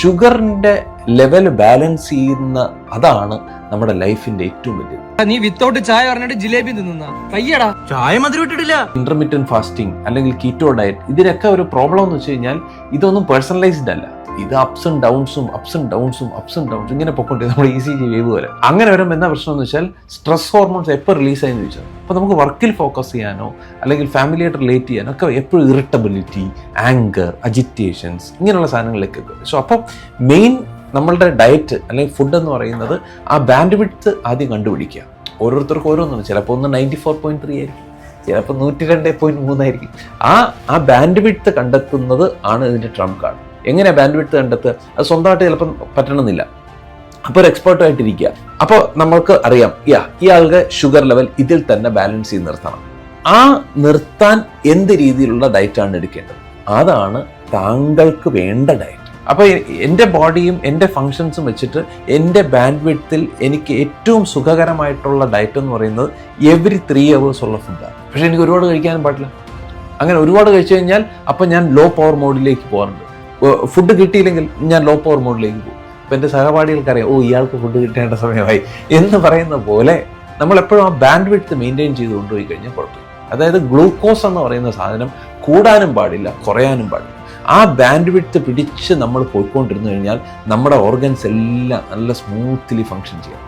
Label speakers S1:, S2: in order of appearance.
S1: ഷുഗറിന്റെ level balance ചെയ്യുന്ന അതാണ് നമ്മുടെ ലൈഫിന്റെ ഏറ്റവും വലിയത്.
S2: നീ വിത്തൗട്ട് ചായ പറഞ്ഞിട്ട് ജിലേബി തിന്നുന്ന കയ്യടാ, ചായ മധുരം ഇട്ടിട്ടില്ല.
S1: ഇന്റർമീഡിയന്റ് ഫാസ്റ്റിംഗ് അല്ലെങ്കിൽ കീറ്റോ ഡയറ്റ്, ഇതിനൊക്കെ ഒരു പ്രോബ്ലം എന്ന് വെച്ച് കഴിഞ്ഞാൽ ഇതൊന്നും പേഴ്സണലൈസ്ഡ് അല്ല. ഇത് അപ്സ് ആൻഡ് ഡൗൺസും ഇങ്ങനെ പൊക്കോണ്ട് നമ്മൾ ECG വേവ് പോലെ. അങ്ങനെ വരുമ്പോൾ എന്താ പ്രശ്നം എന്ന് വെച്ചാൽ സ്ട്രെസ് ഹോർമോൺസ് എപ്പോൾ റിലീസ് ആയെന്ന് ചോദിച്ചാൽ, അപ്പോൾ നമുക്ക് വർക്കിൽ ഫോക്കസ് ചെയ്യാനോ അല്ലെങ്കിൽ ഫാമിലിയായിട്ട് റിലേറ്റ് ചെയ്യാനോ ഒക്കെ എപ്പോഴും ഇറിറ്റബിലിറ്റി, ആങ്കർ, അജിറ്റേഷൻസ് ഇങ്ങനെയുള്ള സാധനങ്ങളിലേക്ക്. സോ അപ്പം മെയിൻ നമ്മളുടെ ഡയറ്റ് അല്ലെങ്കിൽ ഫുഡ് എന്ന് പറയുന്നത് ആ ബാൻഡ് വിഡ്ത്ത് ആദ്യം കണ്ടുപിടിക്കുക. ഓരോരുത്തർക്കും ഓരോന്നാണ്. ചിലപ്പോൾ ഒന്ന് 94.3 ആയിരിക്കും, ചിലപ്പോൾ 102.3 ആയിരിക്കും. ആ ബാൻഡ് വിഡ്ത്ത് കണ്ടെത്തുന്നത് ആണ് ഇതിൻ്റെ ട്രംപ് കാർഡ്. എങ്ങനെയാണ് ബാൻഡ് വിഡ്ത്ത് കണ്ടെത്തുക? അത് സ്വന്തമായിട്ട് ചിലപ്പം പറ്റണമെന്നില്ല. അപ്പോൾ ഒരു എക്സ്പേർട്ടായിട്ടിരിക്കുക. അപ്പോൾ നമ്മൾക്ക് അറിയാം ഇയാളുടെ ഷുഗർ ലെവൽ ഇതിൽ തന്നെ ബാലൻസ് ചെയ്ത് നിർത്തണം. ആ നിർത്താൻ എന്ത് രീതിയിലുള്ള ഡയറ്റാണ് എടുക്കേണ്ടത്? അതാണ് താങ്കൾക്ക് വേണ്ട ഡയറ്റ്. അപ്പോൾ എൻ്റെ ബോഡിയും എൻ്റെ ഫങ്ഷൻസും വെച്ചിട്ട് എൻ്റെ ബാൻഡ് വിഡ്ത്തിൽ എനിക്ക് ഏറ്റവും സുഖകരമായിട്ടുള്ള ഡയറ്റ് എന്ന് പറയുന്നത് എവറി 3 hours ഉള്ള ഫുഡാണ്. പക്ഷേ എനിക്ക് ഒരുപാട് കഴിക്കാനും പാടില്ല. അങ്ങനെ ഒരുപാട് കഴിച്ചു കഴിഞ്ഞാൽ അപ്പം ഞാൻ ലോ പവർ മോഡിലേക്ക് പോകാറുണ്ട്. ഫുഡ് കിട്ടിയില്ലെങ്കിൽ ഞാൻ ലോ പവർ മോഡിലേക്ക് പോകും. അപ്പം എൻ്റെ സഹപാഠികൾക്കറിയാം, ഇയാൾക്ക് ഫുഡ് കിട്ടേണ്ട സമയമായി എന്ന് പറയുന്ന പോലെ നമ്മളെപ്പോഴും ആ ബാൻഡ് വിഡ്ത്ത് മെയിൻറ്റെയിൻ ചെയ്ത് കൊണ്ടുപോയി കഴിഞ്ഞാൽ കുഴപ്പമില്ല. അതായത് ഗ്ലൂക്കോസ് എന്ന് പറയുന്ന സാധനം കൂടാനും പാടില്ല, കുറയാനും പാടില്ല. ആ ബാൻഡ് വിഡ്ത്ത് പിടിച്ച് നമ്മൾ പോയിക്കൊണ്ടിരുന്നു കഴിഞ്ഞാൽ നമ്മുടെ ഓർഗൻസ് എല്ലാം നല്ല സ്മൂത്ത്ലി ഫങ്ഷൻ ചെയ്യും.